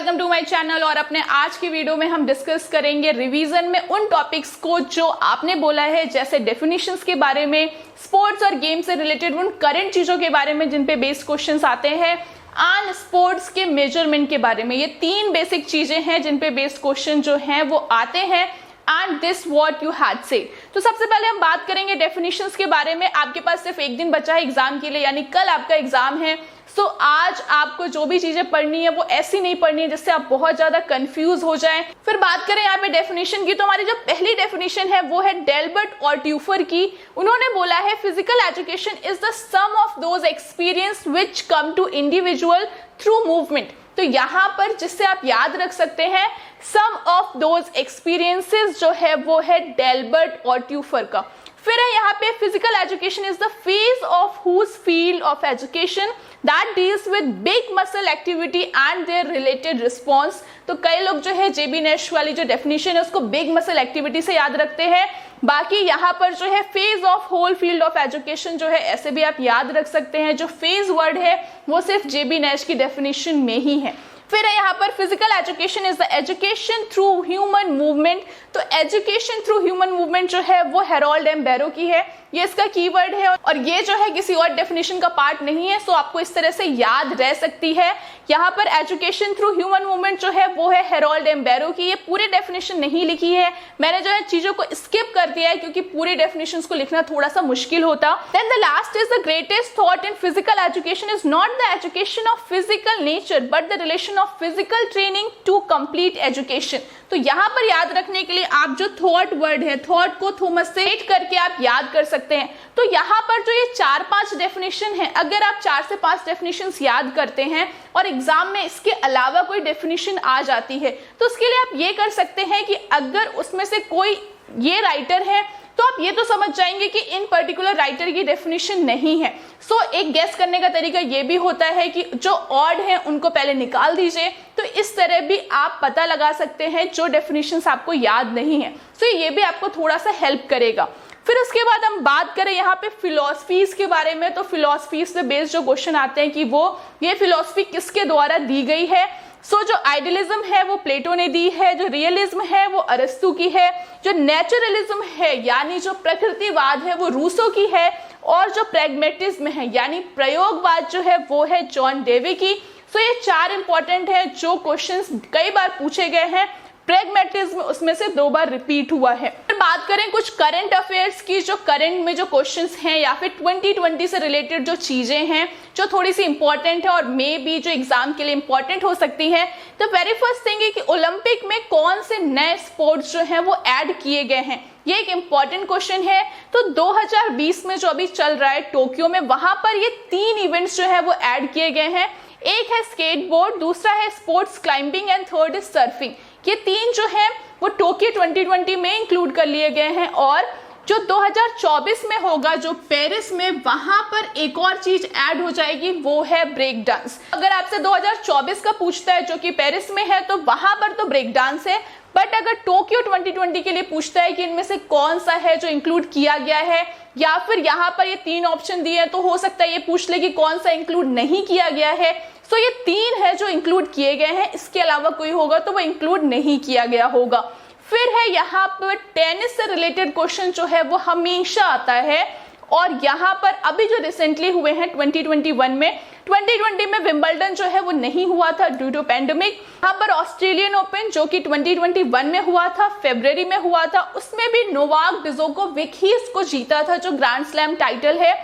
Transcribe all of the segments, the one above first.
Welcome to my channel. और अपने आज की वीडियो में हम डिस्कस करेंगे रिवीजन में उन टॉपिक्स को जो आपने बोला है, जैसे डेफिनेशंस के बारे में, स्पोर्ट्स और गेम से रिलेटेड उन करंट चीजों के बारे में जिन पे बेस्ड क्वेश्चंस आते हैं, एंड स्पोर्ट्स के मेजरमेंट के बारे में। ये तीन बेसिक चीजें हैं जिन पे बेस्ड क्वेश्चन जो हैं वो आते हैं। And this what you had से। तो सबसे पहले हम बात करेंगे डेफिनेशंस के बारे में। आपके पास सिर्फ एक दिन बचा है एग्जाम के लिए, यानी कल आपका एग्जाम है। सो आज आपको जो भी चीजें पढ़नी है वो ऐसी नहीं पढ़नी है जिससे आप बहुत ज्यादा कंफ्यूज हो जाएं। फिर बात करें यहाँ पे डेफिनेशन की, तो हमारी जो पहली डेफिनेशन है वो है डेल्बर्ट और ट्यूफर की। उन्होंने बोला है physical education is the sum of those experience which come to individual through movement. तो यहाँ पर जिससे आप याद रख सकते हैं सम ऑफ दोज एक्सपीरियंसेस जो है वो है डेल्बर्ट और ट्यूफर का। फिर है यहाँ पे physical education is the phase of whose field of education that deals with big muscle activity and their related response. तो कई लोग जो है जेबी नेश वाली जो डेफिनेशन है उसको बिग मसल एक्टिविटी से याद रखते हैं। बाकी यहाँ पर जो है phase of whole field of education जो है ऐसे भी आप याद रख सकते हैं। जो फेज वर्ड है वो सिर्फ जेबी नेश की डेफिनेशन में ही है। फिर है यहाँ पर physical education is the education through human movement. तो एजुकेशन थ्रू ह्यूमन मूवमेंट जो है वो हेरोल्ड एम बैरो की है, ये इसका कीवर्ड है और ये जो है किसी और डेफिनेशन का पार्ट नहीं है। सो आपको इस तरह से याद रह सकती है। यहाँ पर एजुकेशन थ्रू ह्यूमन मूवमेंट जो है वो है हेरोल्ड एम बैरो की। ये पूरी डेफिनेशन नहीं लिखी है, मैंने जो है चीजों को स्किप कर दिया है क्योंकि पूरी डेफिनेशन को लिखना थोड़ा सा मुश्किल होता। Then the last is the greatest thought in physical education is not the education of physical nature but the relation of physical training to complete education. तो यहाँ पर याद रखने के लिए आप जो थॉट वर्ड है, थॉट को थॉमस से एड करके आप याद कर सकते हैं। तो यहाँ पर जो ये 4-5 डेफिनेशन है, अगर आप 4 से 5 डेफिनेशन याद करते हैं और एग्जाम में इसके अलावा कोई डेफिनेशन आ जाती है तो उसके लिए आप ये कर सकते हैं कि अगर उसमें से कोई ये राइटर है तो आप ये तो समझ जाएंगे कि इन पर्टिकुलर राइटर की डेफिनेशन नहीं है। सो एक गेस करने का तरीका ये भी होता है कि जो ऑड है उनको पहले निकाल दीजिए। तो इस तरह भी आप पता लगा सकते हैं जो डेफिनेशंस आपको याद नहीं है। सो ये भी आपको थोड़ा सा हेल्प करेगा। फिर उसके बाद हम बात करें यहाँ पे फिलॉसफीज के बारे में। तो फिलॉसफीज से बेस्ड जो क्वेश्चन आते हैं कि वो ये फिलॉसफी किसके द्वारा दी गई है। सो जो आइडियलिज्म है वो प्लेटो ने दी है, जो रियलिज्म है वो अरस्तु की है, जो नेचुरलिज्म है यानी जो प्रकृतिवाद है वो रूसो की है, और जो प्रैग्मेटिज्म है यानी प्रयोगवाद जो है वो है जॉन डेवी की। सो ये 4 इंपॉर्टेंट है जो क्वेश्चंस कई बार पूछे गए हैं। प्रैग्मेटिज्म उसमें से 2 बार रिपीट हुआ है। फिर बात करें कुछ करंट अफेयर्स की, जो करंट में जो क्वेश्चंस हैं या फिर 2020 से रिलेटेड जो चीजें हैं जो थोड़ी सी इंपॉर्टेंट है और मे बी जो एग्जाम के लिए इंपॉर्टेंट हो सकती है। तो वेरी फर्स्ट थिंग है कि ओलंपिक में कौन से नए स्पोर्ट्स जो हैं वो ऐड किए गए हैं, ये एक इंपॉर्टेंट क्वेश्चन है। तो 2020 में जो अभी चल रहा है टोक्यो में, वहां पर ये 3 इवेंट्स जो है वो ऐड किए गए हैं। एक है स्केटबोर्ड, दूसरा है sports climbing and third is surfing. ये 3 जो है वो टोक्यो 2020 में इंक्लूड कर लिए गए हैं। और जो 2024 में होगा जो पेरिस में, वहां पर एक और चीज ऐड हो जाएगी, वो है ब्रेक डांस। अगर आपसे 2024 का पूछता है जो कि पेरिस में है तो वहां पर तो ब्रेक डांस है, बट अगर टोक्यो 2020 के लिए पूछता है कि इनमें से कौन सा है जो इंक्लूड किया गया है, या फिर यहाँ पर ये 3 ऑप्शन दिए हैं तो हो सकता है ये पूछ ले कि कौन सा इंक्लूड नहीं किया गया है। सो ये 3 है जो इंक्लूड किए गए हैं, इसके अलावा कोई होगा तो वो इंक्लूड नहीं किया गया होगा। फिर है यहाँ पर टेनिस से रिलेटेड क्वेश्चन जो है वो हमेशा आता है, और यहाँ पर अभी जो रिसेंटली हुए हैं 2020 में विंबलडन जो है वो नहीं हुआ था ड्यू टू पैंडेमिक। यहाँ पर ऑस्ट्रेलियन ओपन जो कि 2021 में हुआ था, फरवरी में हुआ था, उसमें भी नोवाक जोकोविक ही इसको जीता था जो ग्रैंड स्लैम टाइटल है।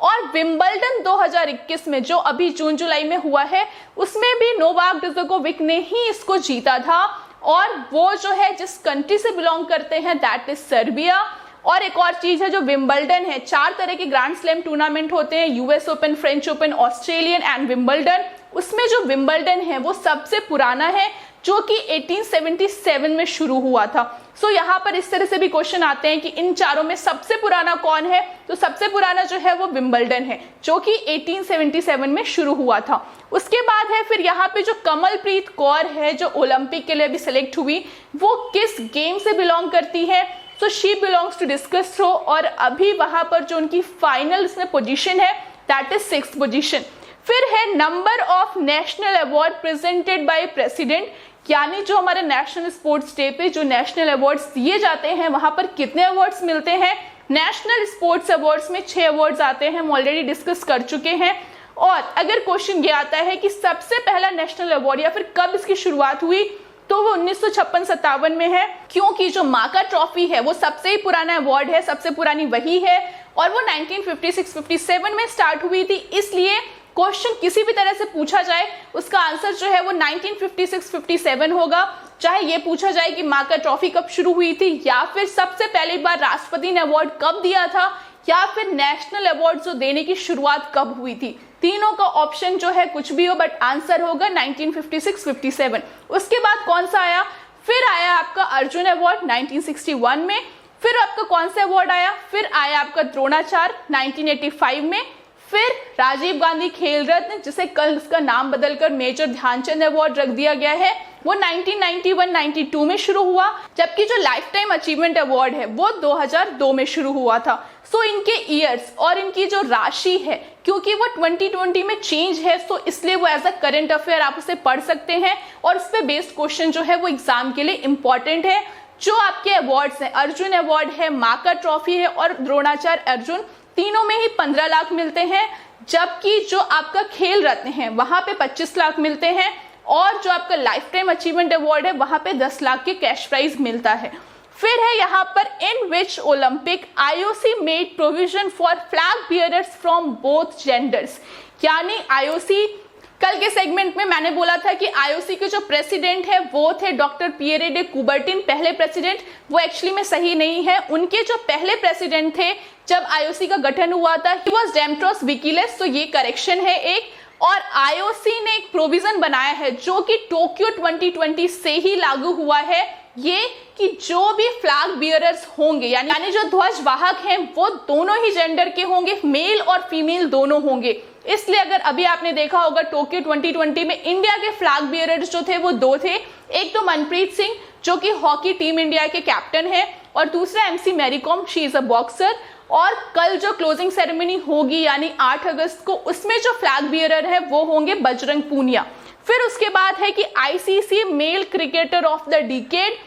और विंबलडन 2021 में जो अभी जून जुलाई में हुआ है उसमें भी नोवाक जोकोविक ने ही इसको जीता था, और वो जो है जिस कंट्री से बिलोंग करते हैं दैट इज सर्बिया। और एक और चीज है जो विंबलडन है, 4 तरह के ग्रैंड स्लैम टूर्नामेंट होते हैं, US open, French open, Australian and Wimbledon. उसमें जो विंबलडन है वो सबसे पुराना है जो कि 1877 में शुरू हुआ था। सो यहाँ पर इस तरह से भी क्वेश्चन आते हैं कि इन चारों में सबसे पुराना कौन है। तो सबसे पुराना जो है वो विंबलडन है जो कि 1877 में शुरू हुआ था। उसके बाद है फिर यहाँ पे जो कमलप्रीत कौर है जो ओलंपिक के लिए भी सिलेक्ट हुई, वो किस गेम से बिलोंग करती है। So she belongs to discus throw, और अभी वहां पर जो उनकी फाइनल इसमें पोजीशन है दैट इज 6th पोजीशन। फिर है number of national award presented by president, यानी जो हमारे नेशनल स्पोर्ट्स डे पे जो नेशनल अवार्ड्स दिए जाते हैं वहां पर कितने अवार्ड्स मिलते हैं। नेशनल स्पोर्ट्स अवार्ड्स में 6 अवार्ड्स आते हैं, हम ऑलरेडी डिस्कस कर चुके हैं। और अगर क्वेश्चन ये आता है कि सबसे पहला नेशनल अवार्ड या फिर कब इसकी शुरुआत हुई, तो वो 1956-57 में है, क्योंकि जो माका ट्रॉफी है वो सबसे ही पुराना अवार्ड है, सबसे पुरानी वही है, और वो 1956-57 में स्टार्ट हुई थी। इसलिए क्वेश्चन किसी भी तरह से पूछा जाए उसका आंसर जो है वो 1956-57 होगा। चाहे ये पूछा जाए कि माका ट्रॉफी कब शुरू हुई थी, या फिर सबसे पहली बार राष्ट्रपति ने अवार्ड कब दिया था, या फिर नेशनल अवार्ड जो देने की शुरुआत कब हुई थी, तीनों का ऑप्शन जो है कुछ भी हो, बट आंसर होगा 1956-57। उसके बाद कौन सा आया, फिर आया आपका अर्जुन अवार्ड 1961 में। फिर आपका कौन सा अवार्ड आया, फिर आया आपका द्रोणाचार्य 1985 में। फिर राजीव गांधी खेल रत्न, जिसे कल उसका नाम बदलकर मेजर ध्यानचंद अवार्ड रख दिया गया है, वो 1991-92 में शुरू हुआ। जबकि जो लाइफ टाइम अचीवमेंट अवार्ड है वो 2002 में शुरू हुआ था। सो इनके ईयर्स और इनकी जो राशि है, क्योंकि वो 2020 में चेंज है, सो इसलिए वो एज अ करंट अफेयर आप उसे पढ़ सकते हैं, और उस पर बेस्ड क्वेश्चन जो है वो एग्जाम के लिए इंपॉर्टेंट है। जो आपके अवार्ड्स हैं, अर्जुन अवार्ड है, माका ट्रॉफी है और द्रोणाचार्य अर्जुन, तीनों में ही 15 लाख मिलते हैं। जबकि जो आपका खेल रत्न है वहां पे 25 लाख मिलते हैं, और जो आपका लाइफ टाइम अचीवमेंट अवार्ड है वहां पे 10 लाख के कैश प्राइज मिलता है। फिर है यहाँ पर in which Olympic IOC made provision for flag bearers from both genders, यानी आईओसी, कल के सेगमेंट में मैंने बोला था कि आईओसी के जो प्रेसिडेंट है वो थे डॉक्टर पियरे डे कुबर्टिन, पहले प्रेसिडेंट, वो एक्चुअली में सही नहीं है। उनके जो पहले प्रेसिडेंट थे जब आईओसी का गठन हुआ था, ही वाज डेमेट्रोस विकिलेस, तो ये करेक्शन है एक। और आईओसी ने एक प्रोविजन बनाया है जो कि टोक्यो 2020 से ही लागू हुआ है, ये कि जो भी फ्लैग बियरर्स होंगे, यानी जो ध्वज वाहक हैं, वो दोनों ही जेंडर के होंगे, मेल और फीमेल दोनों होंगे। इसलिए अगर अभी आपने देखा होगा टोक्यो 2020 में इंडिया के फ्लैग बियरर्स जो थे वो 2 थे, एक तो मनप्रीत सिंह जो कि हॉकी टीम इंडिया के कैप्टन है, और दूसरा MC Mary Kom, she is a boxer. और कल जो क्लोजिंग सेरेमनी होगी यानी 8 अगस्त को, उसमें जो फ्लैग बियरर है वो होंगे बजरंग पूनिया। फिर उसके बाद है कि ICC male cricketer of the decade,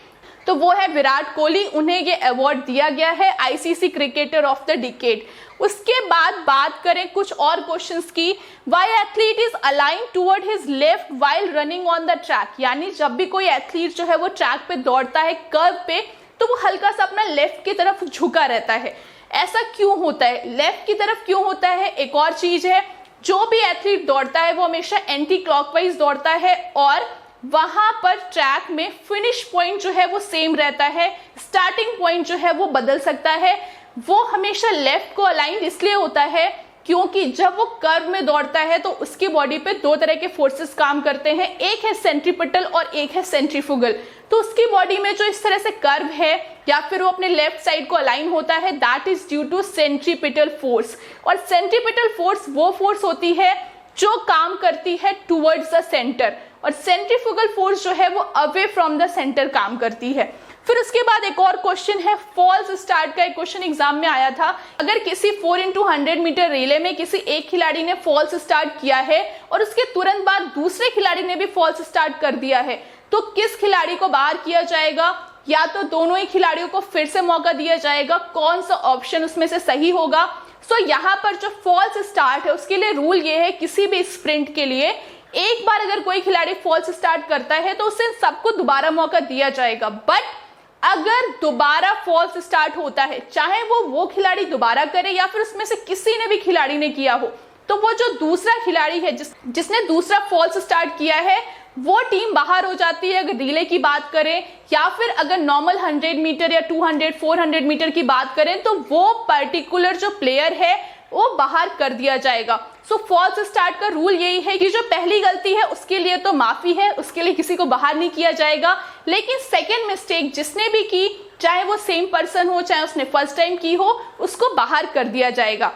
तो वो है विराट कोहली, उन्हें ये अवार्ड दिया गया है ICC cricketer of the decade. उसके बाद बात करें कुछ और क्वेश्चंस की, why athlete is align toward his left while running on the track, यानी जब भी कोई एथलीट जो है वो ट्रैक पे दौड़ता है कर्व पे, तो वो हल्का सा अपना लेफ्ट की तरफ झुका रहता है। ऐसा क्यों होता है, लेफ्ट की तरफ क्यों होता है? एक और चीज है, जो भी एथलीट दौड़ता है वो हमेशा एंटी क्लॉकवाइज दौड़ता है, और वहां पर ट्रैक में फिनिश पॉइंट जो है वो सेम रहता है, स्टार्टिंग पॉइंट जो है वो बदल सकता है। वो हमेशा लेफ्ट को अलाइंड इसलिए होता है क्योंकि जब वो कर्व में दौड़ता है तो उसकी बॉडी पे 2 तरह के फोर्सेस काम करते हैं, एक है सेंट्रीपिटल और एक है सेंट्रीफ्यूगल। तो उसकी बॉडी में जो इस तरह से कर्व है या फिर वो अपने लेफ्ट साइड को अलाइन होता है, that is due to centripetal force. और सेंट्रीपिटल फोर्स वो फोर्स होती है जो काम करती है टुवर्ड्स द सेंटर, और सेंट्रीफ्यूगल फोर्स जो है वो अवे फ्रॉम द सेंटर काम करती है। फिर उसके बाद एक और क्वेश्चन है, फॉल्स स्टार्ट का एक क्वेश्चन एग्जाम में आया था। अगर किसी 4x100 मीटर रिले में किसी एक खिलाड़ी ने फॉल्स स्टार्ट किया है और उसके तुरंत बाद दूसरे खिलाड़ी ने भी फॉल्स स्टार्ट कर दिया है, तो किस खिलाड़ी को बाहर किया जाएगा, या तो दोनों ही खिलाड़ियों को फिर से मौका दिया जाएगा, कौन सा ऑप्शन उसमें से सही होगा? सो यहाँ पर जो फॉल्स स्टार्ट है उसके लिए रूल ये है, किसी भी स्प्रिंट के लिए एक बार अगर कोई खिलाड़ी फॉल्स स्टार्ट करता है तो उसे सबको दोबारा मौका दिया जाएगा। बट अगर दोबारा फॉल्स स्टार्ट होता है, चाहे वो खिलाड़ी दोबारा करे या फिर उसमें से किसी ने भी खिलाड़ी ने किया हो, तो वो जो दूसरा खिलाड़ी है जिसने दूसरा फॉल्स स्टार्ट किया है वो टीम बाहर हो जाती है। अगर रिले की बात करें या फिर अगर नॉर्मल 100 मीटर या 200 400 मीटर की बात करें तो वो पर्टिकुलर जो प्लेयर है वो बाहर कर दिया जाएगा। सो फॉल्स स्टार्ट का रूल यही है कि जो पहली गलती है उसके लिए तो माफी है, उसके लिए किसी को बाहर नहीं किया जाएगा, लेकिन सेकेंड मिस्टेक जिसने भी की, चाहे वो सेम पर्सन हो चाहे उसने फर्स्ट टाइम की हो, उसको बाहर कर दिया जाएगा।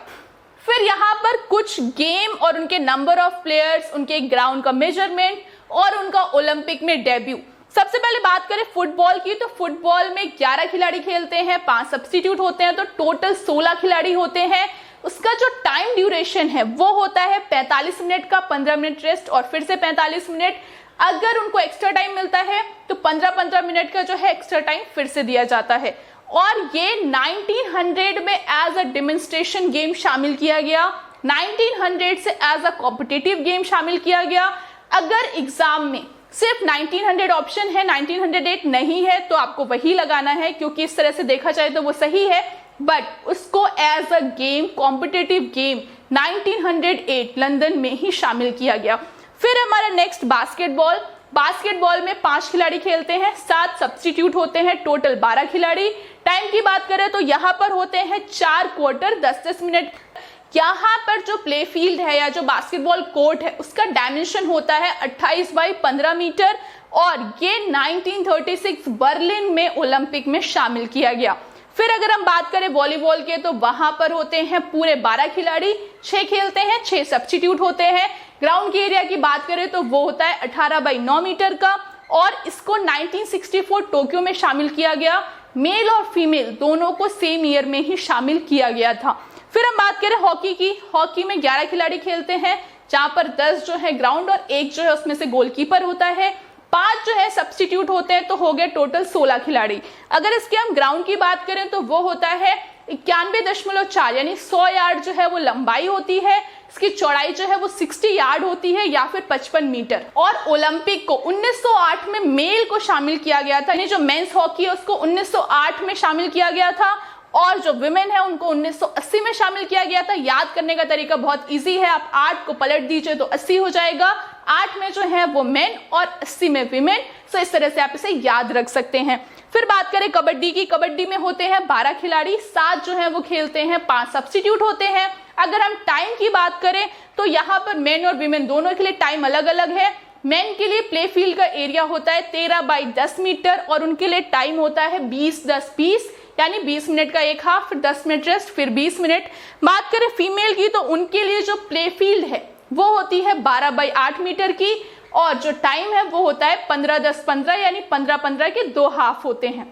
फिर यहाँ पर कुछ गेम और उनके नंबर ऑफ प्लेयर्स, उनके ग्राउंड का मेजरमेंट और उनका ओलंपिक में डेब्यू। सबसे पहले बात करें फुटबॉल की, तो फुटबॉल में 11 खिलाड़ी खेलते हैं, 5 सब्स्टिट्यूट होते हैं, तो टोटल 16 खिलाड़ी होते हैं। उसका जो टाइम ड्यूरेशन है वो होता है 45 मिनट का, 15 मिनट रेस्ट और फिर से 45 मिनट। अगर उनको एक्स्ट्रा टाइम मिलता है तो 15-15 मिनट का जो है एक्स्ट्रा टाइम फिर से दिया जाता है। और ये 1900 में एज अ डेमोन्स्ट्रेशन गेम शामिल किया गया, 1900 से एज अ कॉम्पिटिटिव गेम शामिल किया गया। अगर एग्जाम में सिर्फ 1900 ऑप्शन है, 1908 नहीं है, तो आपको वही लगाना है, क्योंकि इस तरह से देखा जाए तो वो सही है, बट उसको as a game, competitive game 1908 London में ही शामिल किया गया। फिर हमारा नेक्स्ट बास्केटबॉल। बास्केटबॉल में 5 खिलाड़ी खेलते हैं, 7 सब्स्टिट्यूट होते हैं, टोटल 12 खिलाड़ी। टाइम की बात करें तो यहाँ पर होते हैं 4 क्वार्टर 10-10 मिनट। यहाँ पर जो प्ले फील्ड है या जो बास्केटबॉल कोर्ट है उसका डायमेंशन होता है 28 बाई 15 मीटर और ये 1936 बर्लिन में ओलंपिक में शामिल किया गया। फिर अगर हम बात करें वॉलीबॉल के तो वहां पर होते हैं पूरे 12 खिलाड़ी, 6 खेलते हैं, 6 सब्स्टिट्यूट होते हैं। ग्राउंड की एरिया की बात करें तो वो होता है 18 बाई 9 मीटर का और इसको 1964 टोक्यो में शामिल किया गया। मेल और फीमेल दोनों को सेम ईयर में ही शामिल किया गया था। फिर हम बात करें हॉकी की। हॉकी में 11 खिलाड़ी खेलते हैं, जहां पर 10 जो है ग्राउंड और 1 जो है उसमें से गोलकीपर होता है। 5 जो है सब्स्टिट्यूट होते हैं, तो हो गए टोटल 16 खिलाड़ी। अगर इसके हम ग्राउंड की बात करें तो वो होता है 91.4 यानी 100 यार्ड जो है वो लंबाई होती है। इसकी चौड़ाई जो है वो 60 यार्ड होती है या फिर 55 मीटर। और ओलंपिक को 1908 में मेल को शामिल किया गया था, यानी जो मेंस हॉकी है उसको 1908 में शामिल किया गया था और जो विमेन है उनको 1980 में शामिल किया गया था। याद करने का तरीका बहुत इजी है, आप 8 को पलट दीजिए तो 80 हो जाएगा। 8 में जो है वो मेन और 80 में विमेन। तो इस तरह से आप इसे याद रख सकते हैं। फिर बात करें कबड्डी की। कबड्डी में होते हैं 12 खिलाड़ी, 7 जो है वो खेलते हैं, 5 सब्स्टिट्यूट होते हैं। अगर हम टाइम की बात करें तो यहाँ पर मेन और विमेन दोनों के लिए टाइम अलग अलग है। मेन के लिए प्ले फील्ड का एरिया होता है 13 बाई 10 मीटर और उनके लिए टाइम होता है 20-10-20 यानी 20 मिनट का एक हाफ, फिर 10 मिनट रेस्ट, फिर 20 मिनट। बात करें फीमेल की तो उनके लिए जो प्ले फील्ड है वो होती है 12 बाई 8 मीटर की और जो टाइम है वो होता है 15-10-15 यानी 15-15 के 2 हाफ होते हैं।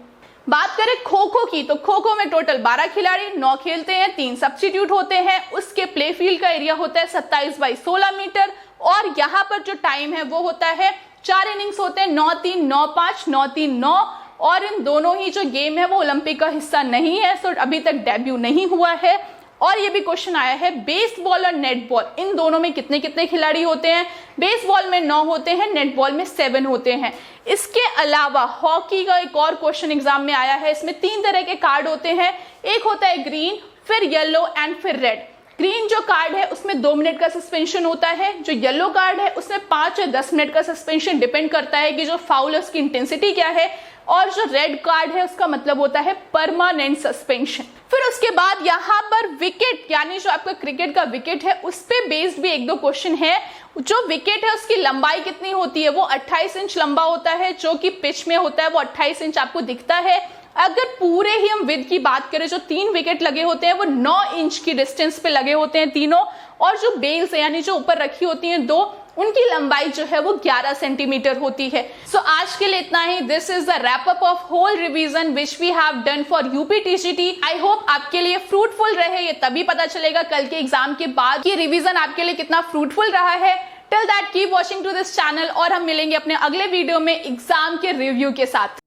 बात करें खो खो की तो खो खो में टोटल 12 खिलाड़ी, 9 खेलते हैं, 3 सब्स्टिट्यूट होते हैं। उसके प्ले फील्ड का एरिया होता है 27 बाई 16 मीटर और यहाँ पर जो टाइम है वो होता है 4 इनिंग्स होते हैं, 9-3, 9-5, 9-3, 9 और इन दोनों ही जो गेम है वो ओलंपिक का हिस्सा नहीं है, सो अभी तक डेब्यू नहीं हुआ है। और ये भी क्वेश्चन आया है बेसबॉल और नेटबॉल इन दोनों में कितने कितने खिलाड़ी होते हैं। बेसबॉल में 9 होते हैं, नेटबॉल में 7 होते हैं। इसके अलावा हॉकी का एक और क्वेश्चन एग्जाम में आया है, इसमें 3 तरह के कार्ड होते हैं। एक होता है ग्रीन, फिर येलो एंड फिर रेड। ग्रीन जो कार्ड है उसमें 2 मिनट का सस्पेंशन होता है, जो येलो कार्ड है उसमें 5 या 10 मिनट का सस्पेंशन, डिपेंड करता है कि जो फाउल है उसकी इंटेंसिटी क्या है। और जो रेड कार्ड है उसका मतलब होता है परमानेंट सस्पेंशन। फिर उसके बाद यहाँ पर विकेट यानी जो आपका क्रिकेट का विकेट है उस पे बेस्ड भी 1-2 क्वेश्चन है। जो विकेट है उसकी लंबाई कितनी होती है, वो 28 इंच लंबा होता है, जो कि पिच में होता है वो 28 इंच आपको दिखता है। अगर पूरे ही हम विड्थ की बात करें, जो 3 विकेट लगे होते हैं वो 9 इंच की डिस्टेंस पे लगे होते हैं तीनों, और जो बेल्स है यानी जो ऊपर रखी होती हैं 2, उनकी लंबाई जो है वो 11 सेंटीमीटर होती है। सो आज के लिए इतना ही। This is the wrap up of whole revision which we have done for UPTCT. I hope आपके लिए फ्रूटफुल रहे। ये तभी पता चलेगा कल के एग्जाम के बाद कि रिवीजन आपके लिए कितना फ्रूटफुल रहा है। Till that keep watching to this channel और हम मिलेंगे अपने अगले वीडियो में एग्जाम के रिव्यू के साथ।